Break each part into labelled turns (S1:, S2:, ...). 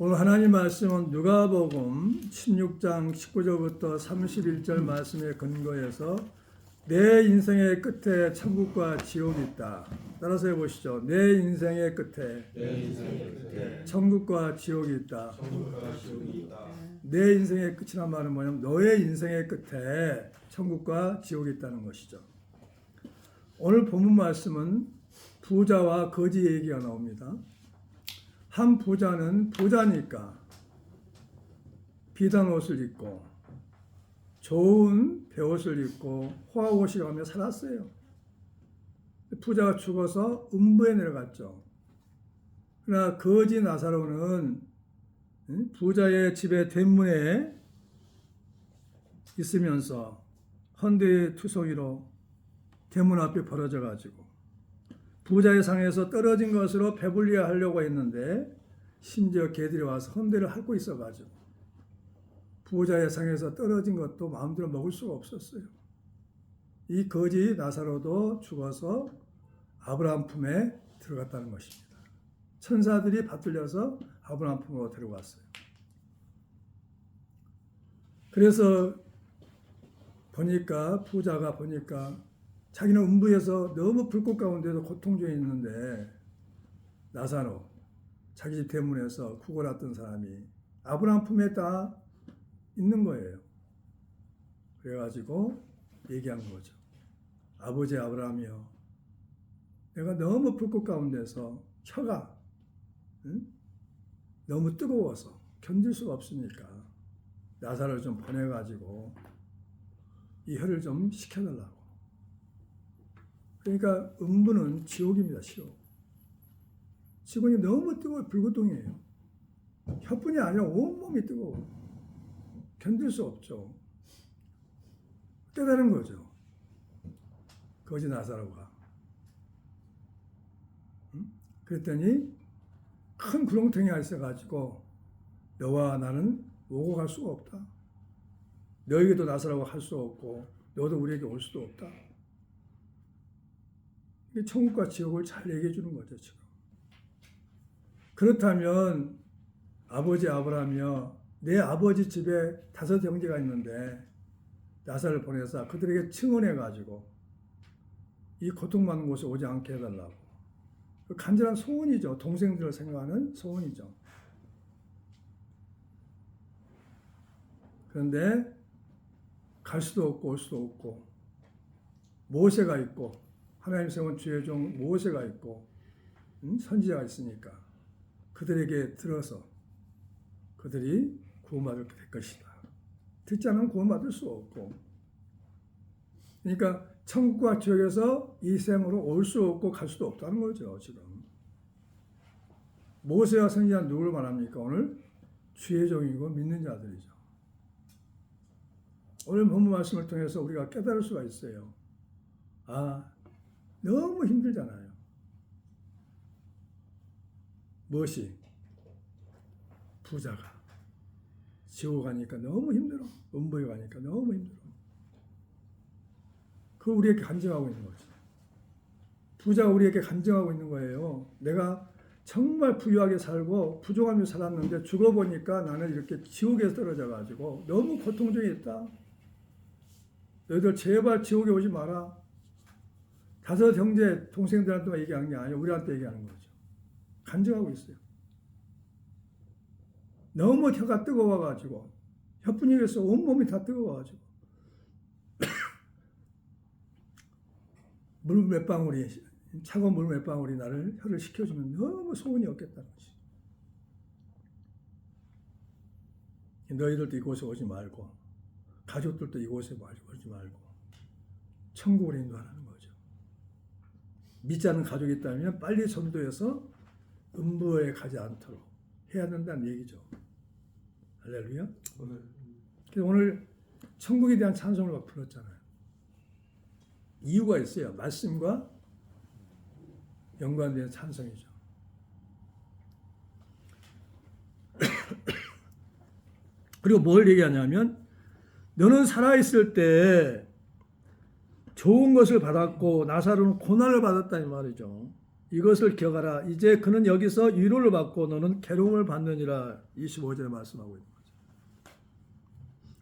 S1: 오늘 하나님 말씀은 누가복음 16장 19절부터 31절 말씀에 근거해서 내 인생의 끝에 천국과 지옥이 있다. 따라서 해보시죠. 내 인생의 끝에 천국과 지옥이 있다. 내 인생의 끝이란 말은 뭐냐면 너의 인생의 끝에 천국과 지옥이 있다는 것이죠. 오늘 본문 말씀은 부자와 거지 얘기가 나옵니다. 한 부자는 부자니까 비단 옷을 입고 좋은 베옷을 입고 호화호식을 하며 살았어요. 부자가 죽어서 음부에 내려갔죠. 그러나 거지 나사로는 부자의 집의 대문에 있으면서 헌데투성이로 대문 앞에 벌어져 가지고 부자의 상에서 떨어진 것으로 배불리게 하려고 했는데 심지어 개들이 와서 헌대를 핥고 있어가지고 부자의 상에서 떨어진 것도 마음대로 먹을 수가 없었어요. 이 거지 나사로도 죽어서 아브라함 품에 들어갔다는 것입니다. 천사들이 받들려서 아브라함 품으로 데려갔어요. 그래서 부자가 보니까 자기는 음부에서 너무 불꽃 가운데서 고통 중에 있는데 나사로 자기 집 대문에서 구걸했던 사람이 아브라함 품에 다 있는 거예요. 그래가지고 얘기한 거죠. 아버지 아브라함이여, 내가 너무 불꽃 가운데서 혀가 너무 뜨거워서 견딜 수가 없으니까 나사로를 좀 보내가지고 이 혀를 좀 식혀달라고. 그러니까 음부는 지옥입니다. 지옥. 지옥이 너무 뜨거워 불고통이에요. 혀뿐이 아니라 온몸이 뜨거워. 견딜 수 없죠. 깨달은 거죠. 거지 나사로가. 그랬더니 큰 구렁텅이 있어가지고 너와 나는 오고 갈 수가 없다. 너에게도 나사로가 할 수 없고 너도 우리에게 올 수도 없다. 천국과 지옥을 잘 얘기해 주는 거죠, 지금. 그렇다면 아버지 아브라함이여, 내 아버지 집에 5 형제가 있는데 나사로를 보내서 그들에게 증언해 가지고 이 고통받는 곳에 오지 않게 해달라고. 간절한 소원이죠. 동생들을 생각하는 소원이죠. 그런데 갈 수도 없고 올 수도 없고 모세가 있고 하나님 세운 주의 종 모세가 있고 선지자가 있으니까 그들에게 들어서 그들이 구원받을 것이다. 듣지 않으면 구원받을 수 없고, 그러니까 천국과 지옥에서 이 생으로 올 수 없고 갈 수도 없다는 거죠. 지금 모세와 선지자는 누구를 말합니까? 오늘 주의 종이고 믿는 자들이죠. 오늘 본문 말씀을 통해서 우리가 깨달을 수가 있어요. 너무 힘들잖아요. 무엇이? 부자가 지옥 가니까 너무 힘들어. 음부에 가니까 너무 힘들어. 그거 우리에게 간증하고 있는 거죠. 부자가 우리에게 간증하고 있는 거예요. 내가 정말 부유하게 살고 부족하며 살았는데 죽어보니까 나는 이렇게 지옥에 떨어져 가지고 너무 고통 중에 있다. 너희들 제발 지옥에 오지 마라. 5 형제 동생들한테만 얘기하는 게 아니라 우리한테 얘기하는 거죠. 간증하고 있어요. 너무 혀가 뜨거워가지고 혀뿐이겠어. 온몸이 다 뜨거워가지고 물 몇 방울이, 차가운 물 몇 방울이 나를 혀를 식혀주면 너무 소원이 없겠다는 거지. 너희들도 이곳에 오지 말고 가족들도 이곳에 오지 말고 천국으로 인도하는 거죠. 믿지 않는 가족이 있다면 빨리 전도해서 음부에 가지 않도록 해야 된다는 얘기죠. 할렐루야. 그래서 오늘 천국에 대한 찬송을 막 불렀잖아요. 이유가 있어요. 말씀과 연관된 찬송이죠. 그리고 뭘 얘기하냐면 너는 살아있을 때 좋은 것을 받았고 나사로는 고난을 받았다는 말이죠. 이것을 기억하라. 이제 그는 여기서 위로를 받고 너는 괴로움을 받느니라. 25절에 말씀하고 있는 거죠.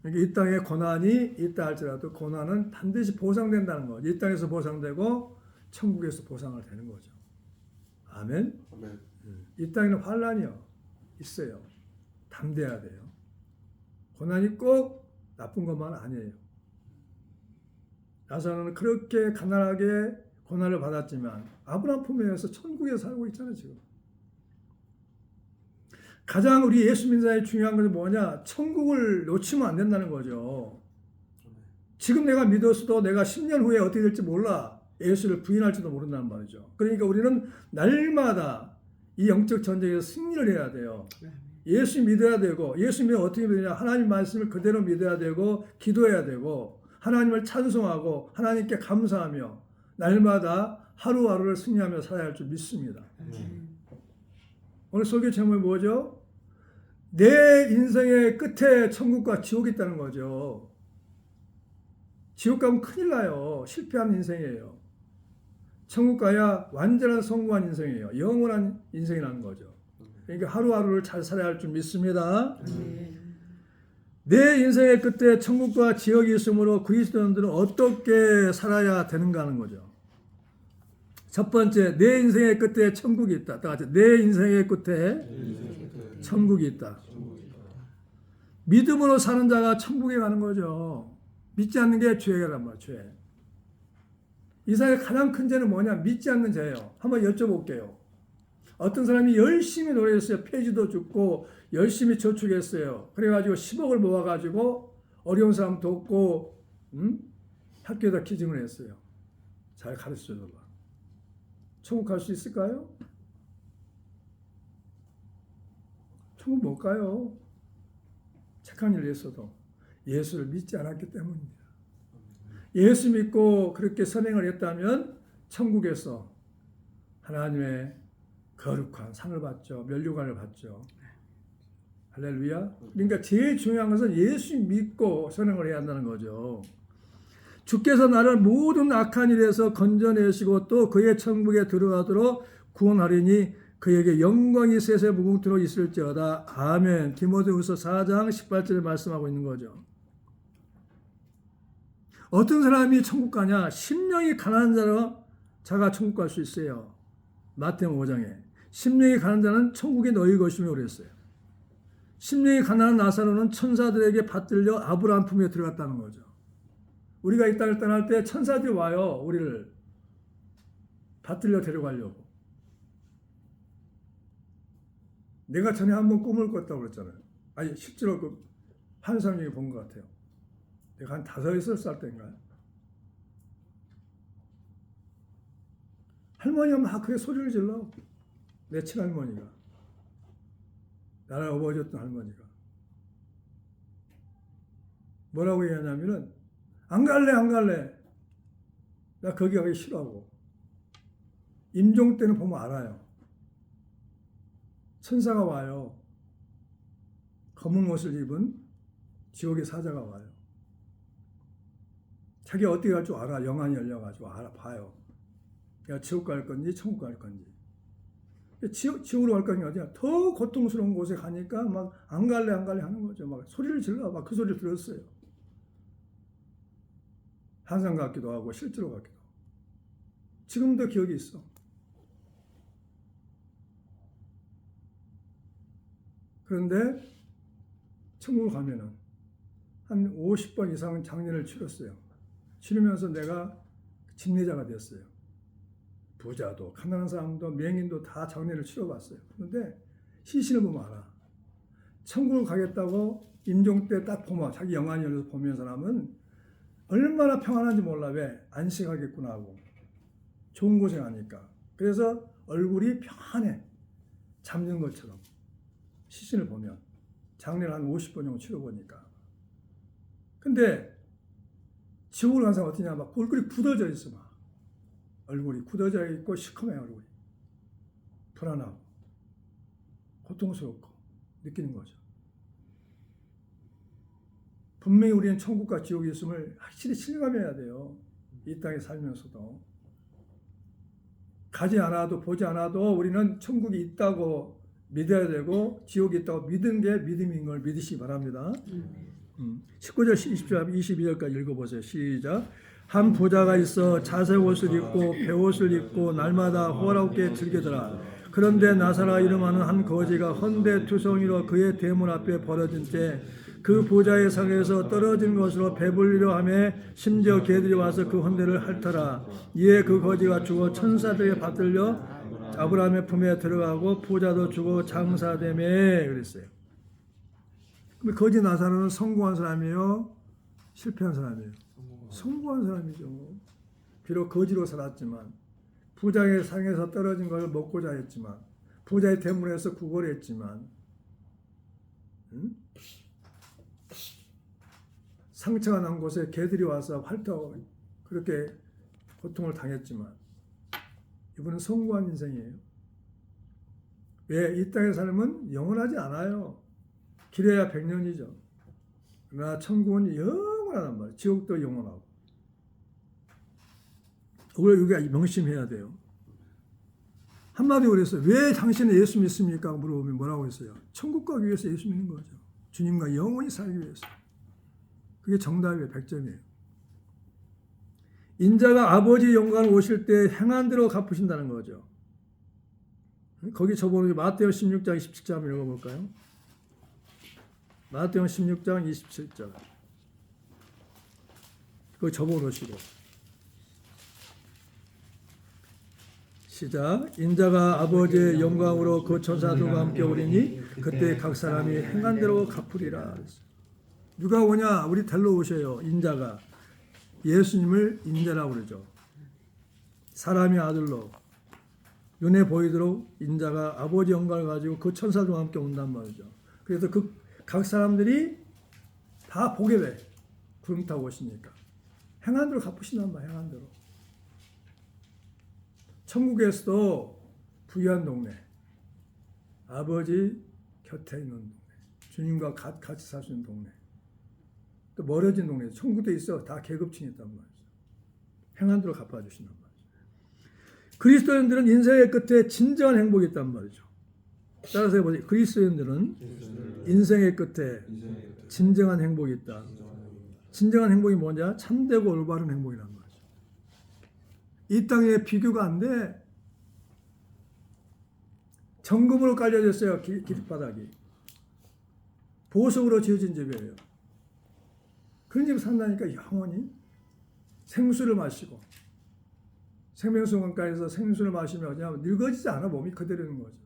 S1: 그러니까 이 땅에 고난이 있다 할지라도 고난은 반드시 보상된다는 거죠. 이 땅에서 보상되고 천국에서 보상을 되는 거죠. 아멘.
S2: 아멘.
S1: 이 땅에는 환난이요 있어요. 담대해야 돼요. 고난이 꼭 나쁜 것만 아니에요. 라사로는 그렇게 가난하게 고난을 받았지만 아브라함 품에서 천국에 살고 있잖아요. 지금 가장 우리 예수 믿는 자의 중요한 것은 뭐냐? 천국을 놓치면 안 된다는 거죠. 지금 내가 믿었어도 내가 10년 후에 어떻게 될지 몰라. 예수를 부인할지도 모른다는 말이죠. 그러니까 우리는 날마다 이 영적 전쟁에서 승리를 해야 돼요. 예수 믿어야 되고, 예수 믿으면 어떻게 되냐? 하나님 말씀을 그대로 믿어야 되고, 기도해야 되고, 하나님을 찬송하고, 하나님께 감사하며, 날마다 하루하루를 승리하며 살아야 할 줄 믿습니다. 오늘 설교 제목이 뭐죠? 내 인생의 끝에 천국과 지옥이 있다는 거죠. 지옥 가면 큰일 나요. 실패하는 인생이에요. 천국 가야 완전한 성공한 인생이에요. 영원한 인생이라는 거죠. 그러니까 하루하루를 잘 살아야 할 줄 믿습니다. 내 인생의 끝에 천국과 지옥이 있으므로 그리스도인들은 어떻게 살아야 되는가 하는 거죠. 첫 번째, 내 인생의 끝에 천국이 있다. 내 인생의 끝에 천국이 있다. 믿음으로 사는 자가 천국에 가는 거죠. 믿지 않는 게 죄란 말이에요. 죄. 이 사회의 가장 큰 죄는 뭐냐? 믿지 않는 죄예요. 한번 여쭤볼게요. 어떤 사람이 열심히 노력했어요. 폐지도 죽고 열심히 저축했어요. 그래가지고 10억을 모아가지고 어려운 사람 돕고 학교에다 기증을 했어요. 잘 가르쳐줘봐. 천국 갈 수 있을까요? 천국 못 가요. 착한 일을 했어도 예수를 믿지 않았기 때문입니다. 예수 믿고 그렇게 선행을 했다면 천국에서 하나님의 거룩한 상을 받죠. 면류관을 받죠. 할렐루야. 그러니까 제일 중요한 것은 예수 믿고 선행을 해야 한다는 거죠. 주께서 나를 모든 악한 일에서 건져내시고 또 그의 천국에 들어가도록 구원하리니 그에게 영광이 세세 무궁토록 있을지어다. 아멘. 디모데후서 4장 18절에 말씀하고 있는 거죠. 어떤 사람이 천국 가냐? 심령이 가난한 자가 천국 갈 수 있어요. 마태복음 5장에 심령이 가난한 자는 천국이 너희 것이며 그랬어요. 심령이 가난한 나사로는 천사들에게 받들려 아브라함 품에 들어갔다는 거죠. 우리가 이 땅을 떠날 때 천사들이 와요. 우리를 받들려 데려가려고. 내가 전에 한번 꿈을 꿨다고 그랬잖아요. 아니 실제로 그 환상적이 본 것 같아요. 내가 한 5살 때인가요? 할머니가 막 그게 소리를 질러. 내 친할머니가. 나를 업어줬던 할머니가. 뭐라고 얘기하냐면은 안 갈래 안 갈래. 나 거기 가기 싫어하고. 임종 때는 보면 알아요. 천사가 와요. 검은 옷을 입은 지옥의 사자가 와요. 자기가 어떻게 갈 줄 알아. 영안이 열려가지고 알아봐요. 내가 지옥 갈 건지 천국 갈 건지. 지옥으로 갈 건지 어디야. 더 고통스러운 곳에 가니까 막 안 갈래 하는 거죠. 막 소리를 질러. 막 그 소리를 들었어요. 환상 같기도 하고 실제로 같기도 하고. 지금도 기억이 있어. 그런데 천국을 가면은 한 50번 이상 장례를 치렀어요. 치르면서 내가 진례자가 됐어요. 부자도 가난한 사람도 맹인도 다 장례를 치러봤어요. 그런데 시신을 보면 알아. 천국을 가겠다고 임종 때 딱 보면 자기 영안이 열려서 보면 사람은 얼마나 평안한지 몰라. 왜? 안식하겠구나 하고 좋은 곳에 가니까. 그래서 얼굴이 평안해. 잠든 것처럼. 시신을 보면 장례를 한 50번 정도 치러보니까. 근데 지옥을 간 사람 어떠냐? 막 얼굴이 굳어져 있어. 막 얼굴이 굳어져 있고 시커매 얼굴이. 불안하고 고통스럽고 느끼는 거죠. 분명히 우리는 천국과 지옥이 있음을 확실히 실감해야 돼요. 이 땅에 살면서도. 가지 않아도 보지 않아도 우리는 천국이 있다고 믿어야 되고 지옥이 있다고 믿은 게 믿음인 걸 믿으시기 바랍니다. 19절, 20절, 22절까지 읽어보세요. 시작. 한 부자가 있어 자색 옷을 입고 베옷을 입고 날마다 호화롭게 즐기더라. 그런데 나사라 이름하는 한 거지가 헌데투성이로 그의 대문 앞에 벌어진 때 그 부자의 상에서 떨어진 것으로 배불리려 하며 심지어 개들이 와서 그 헌데를 핥더라. 이에 그 거지가 죽어 천사들에게 받들려 아브라함의 품에 들어가고 부자도 죽어 장사되매 그랬어요. 그럼 거지 나사로는 성공한 사람이에요? 실패한 사람이에요? 성공한 사람이죠. 비록 거지로 살았지만 부자의 상에서 떨어진 것을 먹고자 했지만 부자의 대문에서 구걸을 했지만 상처가 난 곳에 개들이 와서 핥아 그렇게 고통을 당했지만 이분은 성공한 인생이에요. 왜? 이 땅의 삶은 영원하지 않아요. 길어야 100년이죠. 그러나 천국은 영원하단 말이에요. 지옥도 영원하고. 우리가 명심해야 돼요. 한마디로 그랬어요. 왜 당신은 예수 믿습니까? 물어보면 뭐라고 했어요? 천국 가기 위해서 예수 믿는 거죠. 주님과 영원히 살기 위해서. 그게 정답이에요. 100점이에요. 인자가 아버지 영광을 오실 때 행한 대로 갚으신다는 거죠. 거기 저번에 마태오 16장 27절 한번 읽어볼까요? 마태오 16장 27절. 그거 접어놓으시고. 시작. 인자가 아버지의 영광으로 그 천사들과 함께 오리니 그때 각 사람이 행한 대로 갚으리라. 누가 오냐? 우리 데리러 오셔요. 인자가. 예수님을 인자라고 그러죠. 사람의 아들로 눈에 보이도록 인자가 아버지 영광을 가지고 그 천사들과 함께 온단 말이죠. 그래서 그 각 사람들이 다 보게 돼. 구름 타고 오시니까. 행한 대로 갚으신단 말이야. 행한 대로. 천국에서도 부유한 동네, 아버지 곁에 있는 동네, 주님과 같이 살 수 있는 동네, 또 멀어진 동네, 천국도 있어. 다 계급층이 있단 말이죠. 행한 대로 갚아주신단 말이죠. 그리스도인들은 인생의 끝에 진정한 행복이 있단 말이죠. 따라서 해보세요. 그리스도인들은 인생의 끝에 진정한 행복이 있다. 진정한 행복이 뭐냐? 참되고 올바른 행복이란 말이죠. 이 땅에 비교가 안 돼. 정금으로 깔려졌어요. 길바닥이. 보석으로 지어진 집이에요. 그런 집에 산다니까 영원히 생수를 마시고 생명수원가에서 생수를 마시면 그냥 늙어지지 않아. 몸이 그대로 있는 거죠.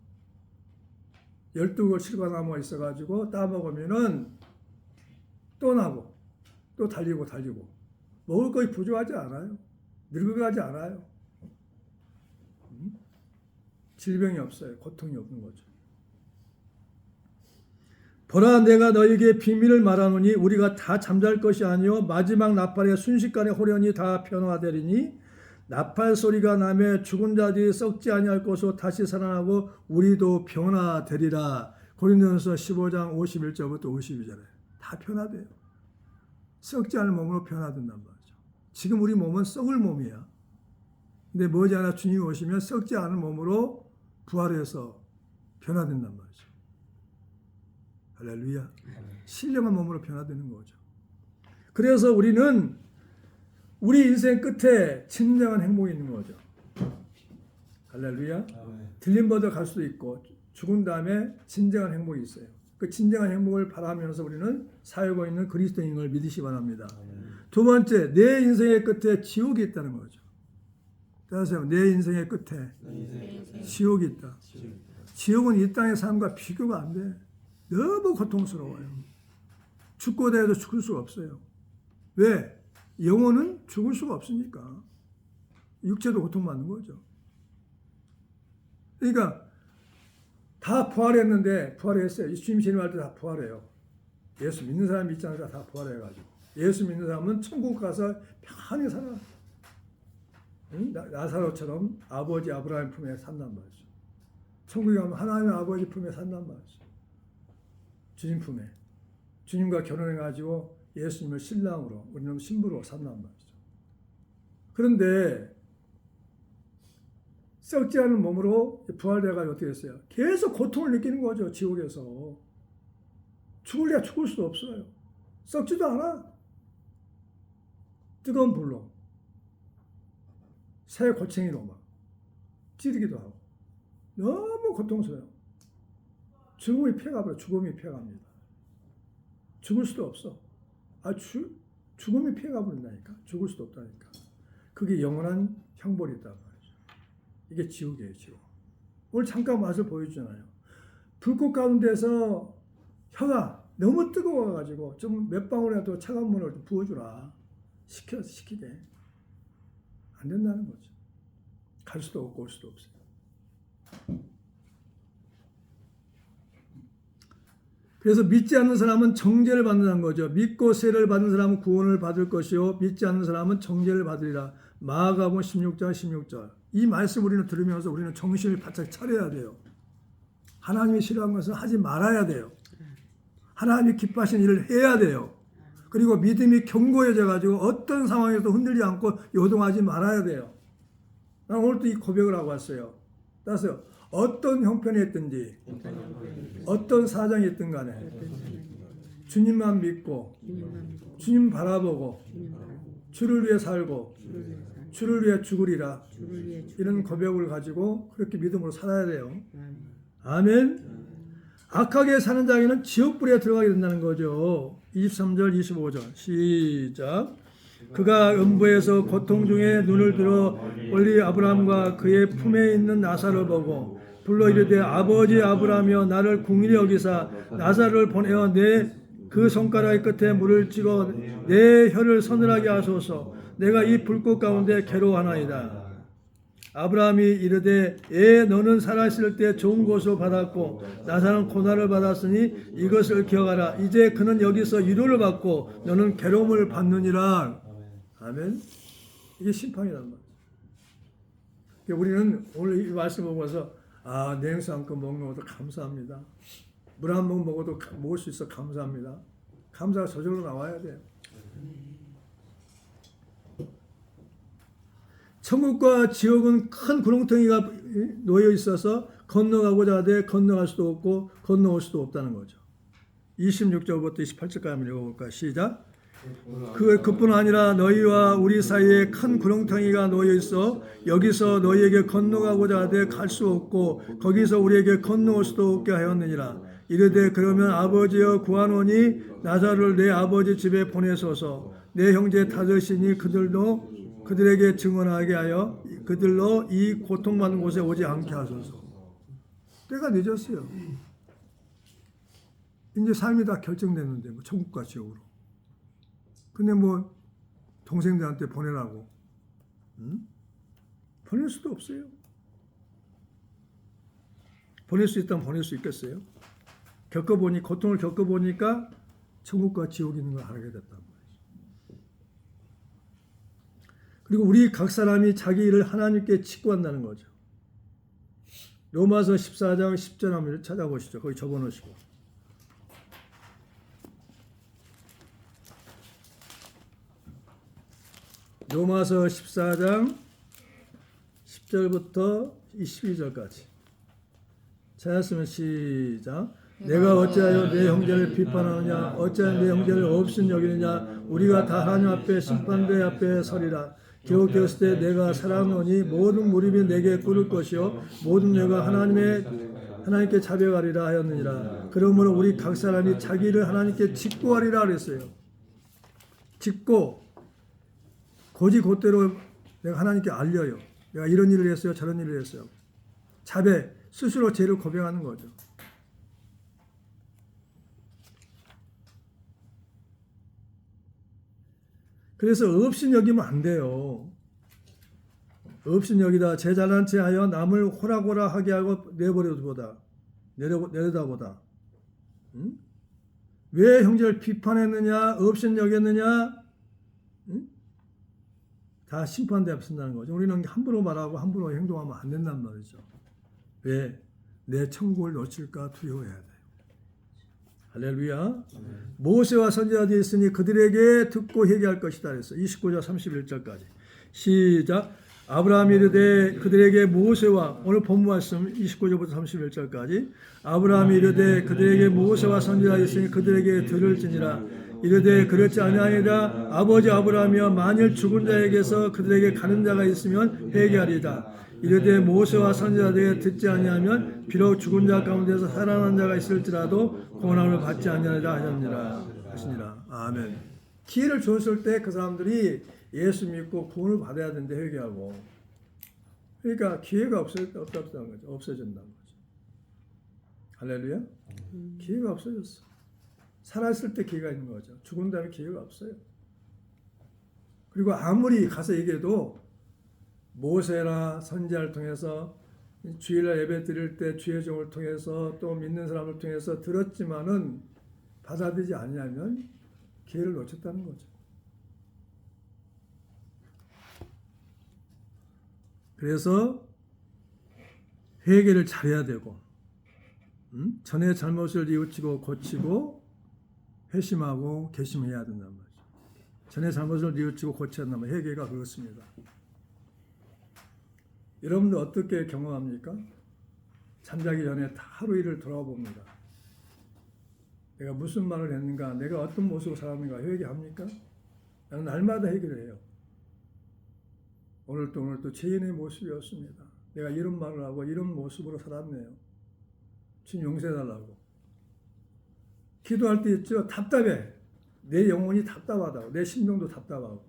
S1: 12개 실과나무가 있어가지고 따먹으면은 또 나고 또 달리고 먹을 것이 부족하지 않아요. 늙어가지 않아요. 질병이 없어요. 고통이 없는 거죠. 보라 내가 너에게 비밀을 말하노니 우리가 다 잠잘 것이 아니요 마지막 나팔의 순식간에 호련히 다 변화되리니 나팔 소리가 나며 죽은 자들이 썩지 아니할 것으로 다시 살아나고 우리도 변화되리라. 고린도전서 15장 51절부터 52절에 다 변화돼요. 썩지 않을 몸으로 변화된단 말이죠. 지금 우리 몸은 썩을 몸이야. 근데 머지않아 주님이 오시면 썩지 않을 몸으로 부활해서 변화된단 말이죠. 할렐루야. 신령한 몸으로 변화되는 거죠. 그래서 우리는 우리 인생 끝에 진정한 행복이 있는 거죠. 할렐루야. 들림받아 갈 수도 있고 죽은 다음에 진정한 행복이 있어요. 그 진정한 행복을 바라면서 우리는 살고 있는 그리스도인인 걸 믿으시 바랍니다. 두 번째, 내 인생의 끝에 지옥이 있다는 거죠. 따라서 내 인생의 끝에 지옥이 있다. 지옥은 이 땅의 삶과 비교가 안 돼. 너무 고통스러워요. 죽고자 해도 죽을 수가 없어요. 왜? 영혼은 죽을 수가 없으니까. 육체도 고통받는 거죠. 그러니까 다 부활했는데 부활했어요. 주님 재림할 때 다 부활해요. 예수 믿는 사람 믿지 않으니까 다 부활해가지고. 예수 믿는 사람은 천국 가서 편히 살아. 나사로처럼 아버지 아브라함 품에 산단 말이죠. 천국에 가면 하나님의 아버지 품에 산단 말이죠. 주님 품에. 주님과 결혼해가지고 예수님을 신랑으로 우리는 신부로 산단 말이죠. 그런데 썩지 않은 몸으로 부활돼가지고 어떻게 됐어요? 계속 고통을 느끼는 거죠. 지옥에서. 죽을래야 죽을 수도 없어요. 썩지도 않아. 뜨거운 불로. 새 골챙이로 막 찌르기도 하고. 너무 고통스러워요. 죽음이 피해가버려. 죽음이 피해갑니다. 죽을 수도 없어. 죽음이 피해가버린다니까. 죽을 수도 없다니까. 그게 영원한 형벌이 있단 말이죠. 이게 지옥이에요, 지옥. 오늘 잠깐 맛을 보여주잖아요. 불꽃 가운데서 혀가 너무 뜨거워가지고 좀 몇 방울이라도 차가운 물을 좀 부어주라. 식히게. 안 된다는 거죠. 갈 수도 없고 올 수도 없어요. 그래서 믿지 않는 사람은 정죄를 받는다는 거죠. 믿고 세례를 받는 사람은 구원을 받을 것이요 믿지 않는 사람은 정죄를 받으리라. 마가복음 16장 16절. 이 말씀 우리는 들으면서 우리는 정신을 바짝 차려야 돼요. 하나님이 싫어하는 것은 하지 말아야 돼요. 하나님이 기뻐하시는 일을 해야 돼요. 그리고 믿음이 견고해져 가지고 어떤 상황에서도 흔들리지 않고 요동하지 말아야 돼요. 난 오늘도 이 고백을 하고 왔어요. 따라서 어떤 형편이 있든지 어떤 사정이 있든 간에 주님만 믿고 주님 바라보고 주를 위해 살고 주를 위해 죽으리라. 이런 고백을 가지고 그렇게 믿음으로 살아야 돼요. 아멘. 악하게 사는 자에게는 지옥불에 들어가게 된다는 거죠. 23절 25절 시작. 그가 음부에서 고통 중에 눈을 들어 멀리 아브라함과 그의 품에 있는 나사를 보고 불러 이르되 아버지 아브라함이여 나를 긍휼히 여기사 나사를 보내어 내 그 손가락의 끝에 물을 찍어 내 혀를 서늘하게 하소서. 내가 이 불꽃 가운데 괴로워하나이다. 아브라함이 이르되 너는 살아있을 때 좋은 것을 받았고 나사는 고난을 받았으니 이것을 기억하라. 이제 그는 여기서 위로를 받고 너는 괴로움을 받느니라. 아멘. 이게 심판이란 말이에요. 우리는 오늘 이 말씀 보면서 냉수 한 컵 먹는 것도 감사합니다. 물 한 번 먹어도 먹을 수 있어 감사합니다. 감사가 저절로 나와야 돼요. 천국과 지옥은 큰 구렁텅이가 놓여 있어서 건너가고자 하되 건너갈 수도 없고 건너올 수도 없다는 거죠. 26절부터 28절까지 한번 읽어볼까요? 시작. 그뿐 아니라 너희와 우리 사이에 큰 구렁텅이가 놓여 있어 여기서 너희에게 건너가고자 하되 갈 수 없고 거기서 우리에게 건너올 수도 없게 하였느니라. 이르되 그러면 아버지여 구하노니 나사로를 내 아버지 집에 보내소서. 내 형제 다섯이니 그들에게 증언하게 하여 그들로 이 고통받는 곳에 오지 않게 하소서. 때가 늦었어요. 이제 삶이 다 결정됐는데 뭐 천국과 지옥으로. 근데 뭐 동생들한테 보내라고 보낼 수도 없어요. 보낼 수 있다면 보낼 수 있겠어요? 고통을 겪어보니까 천국과 지옥이 있는 걸 알게 됐단 말이죠. 그리고 우리 각 사람이 자기 일을 하나님께 직구한다는 거죠. 로마서 14장 10절 한번 찾아보시죠. 거기 적어놓으시고. 로마서 14장 10절부터 22절까지. 찾았으면 시작. 내가 어찌하여 내 형제를 비판하느냐 어찌하여 내 형제를 없인 여기느냐 우리가 다 하나님 앞에 심판대 앞에 서리라. 기록되었을 때 내가 사랑하노니 모든 무릎이 내게 꿇을 것이요 모든 뇌가 하나님께 자백하리라 하였느니라. 그러므로 우리 각 사람이 자기 일을 하나님께 직구하리라 그랬어요. 직고 곧대로 내가 하나님께 알려요. 내가 이런 일을 했어요. 저런 일을 했어요. 자백, 스스로 죄를 고백하는 거죠. 그래서 업신여기면 안 돼요. 업신여기다 제 잘난 체 하여 남을 호락호락하게 하고 내려다보다. 응? 왜 형제를 비판했느냐 업신여겼느냐 다 심판대 앞에 쓴다는 거죠. 우리는 함부로 말하고 함부로 행동하면 안 된단 말이죠. 왜? 내 천국을 놓칠까 두려워해야 돼요. 할렐루야. 모세와 선지자들이 있으니 그들에게 듣고 회개할 것이다 그랬어요. 29절 31절까지. 시작. 아브라함이 이르되 그들에게 모세와 오늘 본문 말씀 29절부터 31절까지 아브라함이 이르되 그들에게 모세와 선지자가 있으니 그들에게 들을지니라 이르되 그렇지 아니하니라 아버지 아브라함이여 만일 죽은 자에게서 그들에게 가는 자가 있으면 회개하리이다 이르되 모세와 선지자들에게 듣지 아니하면 비록 죽은 자 가운데서 살아난 자가 있을지라도 고난을 받지 아니하리라 하시니라. 아멘. 기회를 줬을 때 그 사람들이 예수 믿고 구원을 받아야 되는데 회개하고 그러니까 기회가 없어졌다는 거죠. 없어진다는 거죠. 할렐루야. 기회가 없어졌어. 살아있을 때 기회가 있는 거죠. 죽은 다음에 기회가 없어요. 그리고 아무리 가서 얘기해도 모세나 선지자를 통해서 주일날 예배 드릴 때 주의 종을 통해서 또 믿는 사람을 통해서 들었지만은 받아들이지 않냐면 기회를 놓쳤다는 거죠. 그래서 회개를 잘해야 되고 전에 잘못을 뉘우치고 고치고 회심하고 개심해야 된단 말이죠. 전에 잘못을 뉘우치고 고쳐야 한다면 회개가 그렇습니다. 여러분들 어떻게 경험합니까? 잠자기 전에 다 하루 일을 돌아봅니다. 내가 무슨 말을 했는가? 내가 어떤 모습으로 살았는가? 회개합니까? 나는 날마다 회개를 해요. 오늘도 죄인의 모습이었습니다. 내가 이런 말을 하고 이런 모습으로 살았네요. 주님 용서해달라고. 기도할 때 있죠. 답답해. 내 영혼이 답답하다고. 내 심정도 답답하고.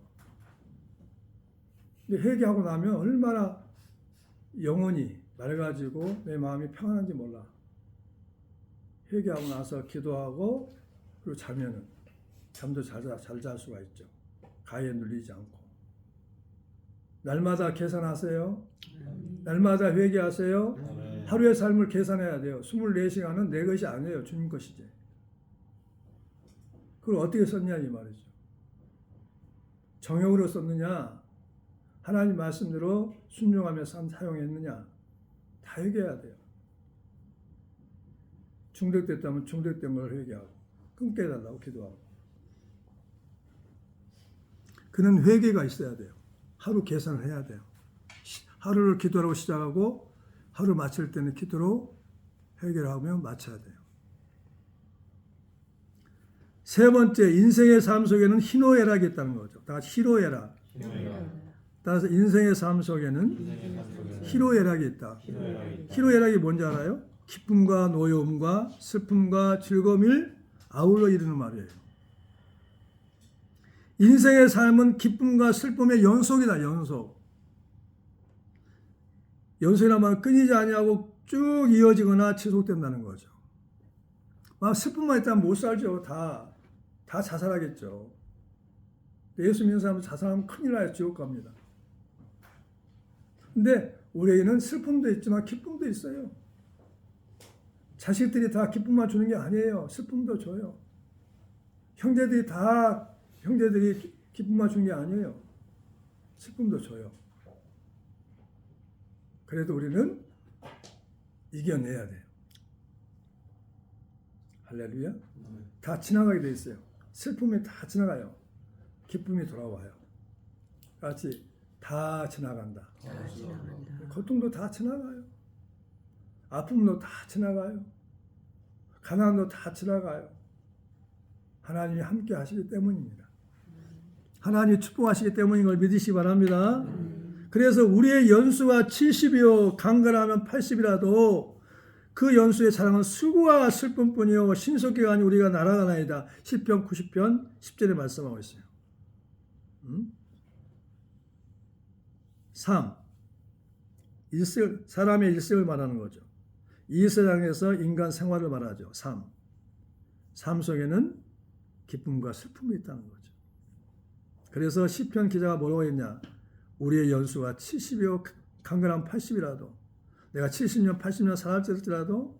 S1: 근데 회개하고 나면 얼마나 영혼이 맑아지고 내 마음이 평안한지 몰라. 회개하고 나서 기도하고 그리고 자면은 잠도 잘 잘 수가 있죠. 가해에 눌리지 않고. 날마다 계산하세요. 날마다 회개하세요. 하루의 삶을 계산해야 돼요. 24시간은 내 것이 아니에요. 주님 것이지. 그걸 어떻게 썼냐 이 말이죠. 정욕으로 썼느냐 하나님 말씀대로 순종하며 사용했느냐 다 회개해야 돼요. 중독됐다면 중독된 걸 회개하고 끊게 해달라고 기도하고. 그는 회개가 있어야 돼요. 하루 계산을 해야 돼요. 하루를 기도하고 시작하고 하루 마칠 때는 기도로 회개를 하며 마쳐야 돼요. 세 번째, 인생의 삶 속에는 희노애락이 있다는 거죠. 다 같이 희노애락. 따라서 인생의 삶 속에는 희노애락이 있다. 희노애락이 뭔지 알아요? 기쁨과 노여움과 슬픔과 즐거움을 아울러 이루는 말이에요. 인생의 삶은 기쁨과 슬픔의 연속이다. 연속이란 말은 끊이지 아니하고 쭉 이어지거나 지속된다는 거죠. 슬픔만 있다면 못 살죠. 다 자살하겠죠. 예수 믿는 사람은 자살하면 큰일 나요. 지옥 갑니다. 근데 우리에게는 슬픔도 있지만 기쁨도 있어요. 자식들이 다 기쁨만 주는 게 아니에요. 슬픔도 줘요. 형제들이 기쁨만 주는 게 아니에요. 슬픔도 줘요. 그래도 우리는 이겨내야 돼요. 할렐루야. 다 지나가게 돼 있어요. 슬픔이 다 지나가요. 기쁨이 돌아와요. 같이 다 지나간다. 고통도 다 지나가요. 아픔도 다 지나가요. 가난도 다 지나가요. 하나님이 함께 하시기 때문입니다. 하나님이 축복하시기 때문인 걸 믿으시기 바랍니다. 그래서 우리의 연수가 70이요 강건하면 80이라도 그 연수의 자랑은 수고와 슬픔뿐이요 신속기가 아니 우리가 날아가나이다. 시편 90편 10절에 말씀하고 있어요. 3. 사람의 일생을 말하는 거죠. 이 세상에서 인간 생활을 말하죠. 삶 속에는 기쁨과 슬픔이 있다는 거죠. 그래서 시편 기자가 뭐라고 했냐? 우리의 연수가 70이요 강건하면 80이라도 내가 70년 80년 살았을지라도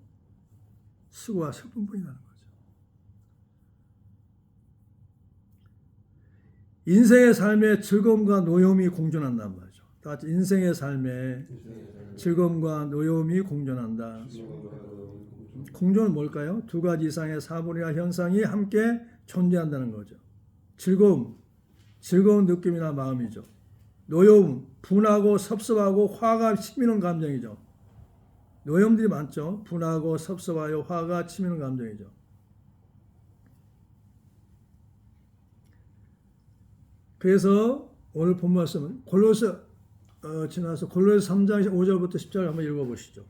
S1: 수고와 슬픔뿐이라는 거죠. 인생의 삶에 즐거움과 노여움이 공존한단 말이죠. 다 같이 인생의 삶에 즐거움과 노여움이 공존한다. 공존은 뭘까요? 두 가지 이상의 사물이나 현상이 함께 존재한다는 거죠. 즐거운 느낌이나 마음이죠. 노여움, 분하고 섭섭하고 화가 치미는 감정이죠. 노염들이 많죠. 분하고 섭섭하여 화가 치미는 감정이죠. 그래서 오늘 본 말씀은 지나서 골로새 3장 5절부터 10절 한번 읽어보시죠.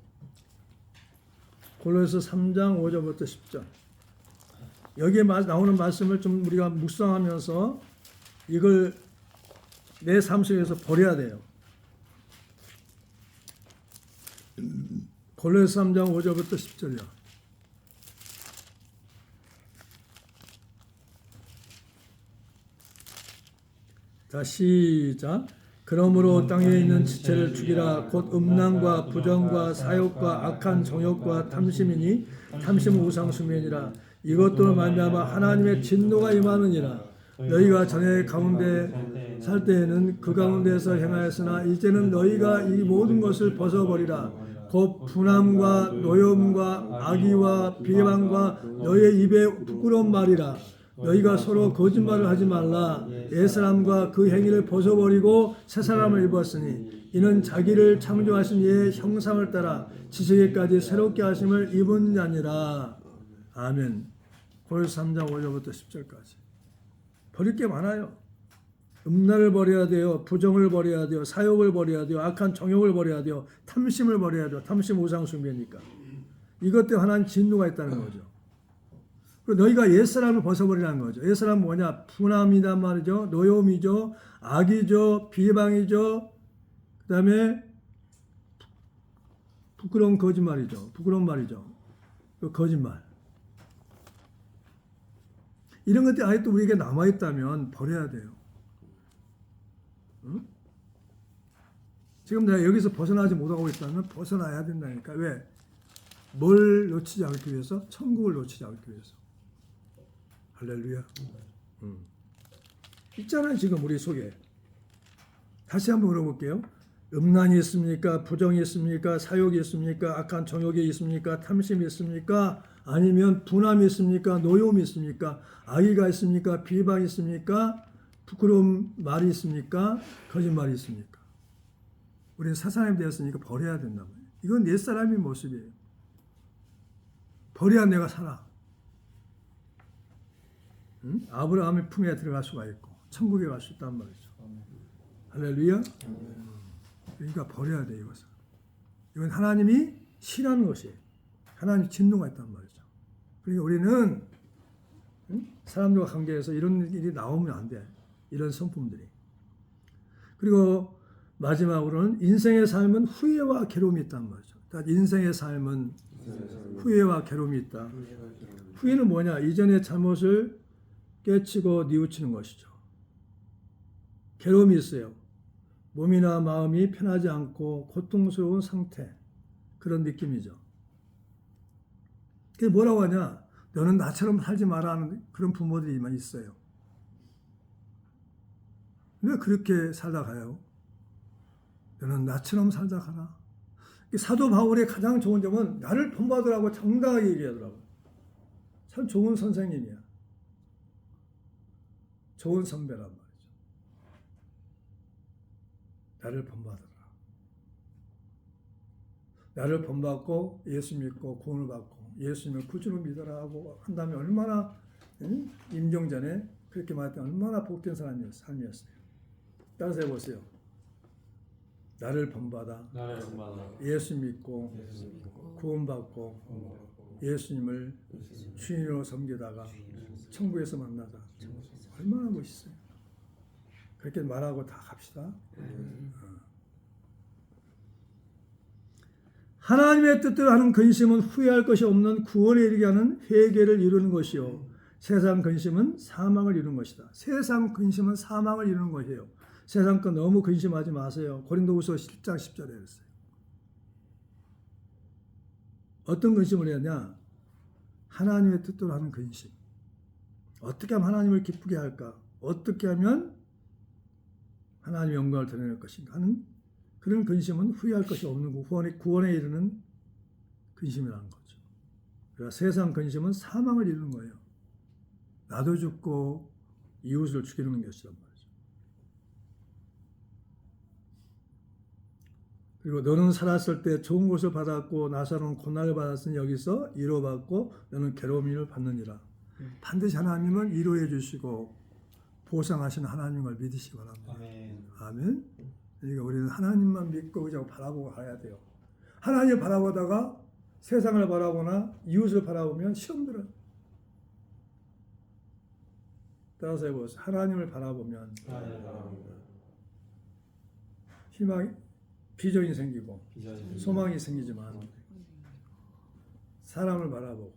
S1: 골로새 3장 5절부터 10절. 여기에 나오는 말씀을 좀 우리가 묵상하면서 이걸 내 삶 속에서 버려야 돼요. 골로새 3장 5절부터 10절이요. 자, 시작. 그러므로 땅에 있는 지체를 죽이라. 곧 음란과 부정과 사욕과 악한 정욕과 탐심이니 탐심은 우상숭배니라. 이것들로 말미암아 하나님의 진노가 임하느니라. 너희가 전에 가운데 살 때에는 그 가운데에서 행하였으나 이제는 너희가 이 모든 것을 벗어버리라. 곧 분함과 노염과 악의와 비방과 너희의 입에 부끄러운 말이라. 너희가 서로 거짓말을 하지 말라. 옛사람과 그 행위를 벗어버리고 새사람을 입었으니 이는 자기를 창조하신 이의 형상을 따라 지식에까지 새롭게 하심을 입은 자니라. 아멘. 골로새 3장 5절부터 10절까지. 버릴 게 많아요. 음란을 버려야 돼요. 부정을 버려야 돼요. 사욕을 버려야 돼요. 악한 정욕을 버려야 돼요. 탐심을 버려야 돼요. 탐심 우상숭배니까. 이것 때문에 하나님 진노가 있다는 거죠. 그리고 너희가 옛사람을 벗어버리라는 거죠. 옛사람은 뭐냐? 분함이란 말이죠. 노염이죠. 악이죠. 비방이죠. 그 다음에 부끄러운 거짓말이죠. 부끄러운 말이죠. 거짓말. 이런 것들이 아직도 우리에게 남아있다면 버려야 돼요. 응? 지금 내가 여기서 벗어나지 못하고 있다면 벗어나야 된다니까. 왜? 뭘 놓치지 않기 위해서? 천국을 놓치지 않기 위해서. 할렐루야. 있잖아요, 지금 우리 속에. 다시 한번 물어볼게요. 음란이 있습니까? 부정이 있습니까? 사욕이 있습니까? 악한 정욕이 있습니까? 탐심이 있습니까? 아니면 분함이 있습니까? 노염이 있습니까? 악의가 있습니까? 비방이 있습니까? 부끄러운 말이 있습니까? 거짓말이 있습니까? 우리는 새 사람이 되었으니까 버려야 된단 말이에요. 이건 옛사람의 모습이에요. 버려야 내가 살아. 응? 아브라함의 품에 들어갈 수가 있고 천국에 갈 수 있단 말이죠. 할렐루야. 그러니까 버려야 돼 이것은. 이건 하나님이 싫어하는 것이에요. 하나님 진노가 있단 말이죠. 그러니까 우리는 사람들과 관계에서 이런 일이 나오면 안 돼. 이런 성품들이. 그리고 마지막으로는 인생의 삶은 후회와 괴로움이 있단 말이죠. 그러니까 인생의 삶은 후회와 괴로움이 있다. 후회는 뭐냐? 이전의 잘못을 깨치고 뉘우치는 것이죠. 괴로움이 있어요. 몸이나 마음이 편하지 않고 고통스러운 상태. 그런 느낌이죠. 그게 뭐라고 하냐? 너는 나처럼 살지 마라 하는 그런 부모들이 있어요. 왜 그렇게 살다 가요? 너는 나처럼 살다 가라. 사도 바울의 가장 좋은 점은 나를 본받으라고 정당하게 얘기하더라고요. 참 좋은 선생님이야. 좋은 선배란 말이죠. 나를 본받으라. 나를 본받고 예수 믿고 구원을 받고 예수님을 구주로 믿어라 하고 한다면 얼마나 임종전에 그렇게 말했던 얼마나 복된 삶이었어요. 따라서 해보세요. 나를 본받아 예수 믿고 구원받고 예수님을 주인으로 섬기다가 천국에서 만나자. 얼마나 멋있어요. 그렇게 말하고 다 갑시다. 하나님의 뜻대로 하는 근심은 후회할 것이 없는 구원에 이르게 하는 회개를 이루는 것이요. 세상 근심은 사망을 이루는 것이다. 세상 근심은 사망을 이루는 것이에요. 세상 거 너무 근심하지 마세요. 고린도후서 10장 10절에 그랬어요. 어떤 근심을 했냐? 하나님의 뜻대로 하는 근심. 어떻게 하면 하나님을 기쁘게 할까? 어떻게 하면 하나님의 영광을 드러낼 것인가 하는 그런 근심은 후회할 것이 없는 구원에 이르는 근심이라는 거죠. 그러니까 세상 근심은 사망을 이루는 거예요. 나도 죽고 이웃을 죽이는 것이란 말이죠. 그리고 너는 살았을 때 좋은 것을 받았고 나사로는 고난을 받았으니 여기서 위로받고 너는 괴로움을 받느니라. 반드시 하나님은 위로해 주시고 보상하시는 하나님을 믿으시기 바랍니다.
S2: 아멘.
S1: 아멘. 그러니까 우리는 하나님만 믿고 의지하고 바라보고 가야 돼요. 하나님을 바라보다가 세상을 바라보나 이웃을 바라보면 시험 들어요. 따라서 해보세요. 하나님을 바라보면 희망, 비전이 생기고 소망이 생기지만 사람을 바라보고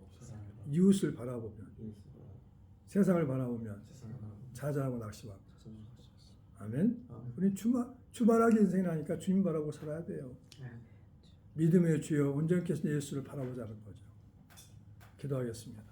S1: 이웃을 바라보면 세상을 바라보면 좌절하고 낙심하고. 아멘. 우리 주말하기 인생이라니까 주님 바라보고 살아야 돼요. 믿음의 주여 온전케 하신 예수를 바라보자는 거죠. 기도하겠습니다.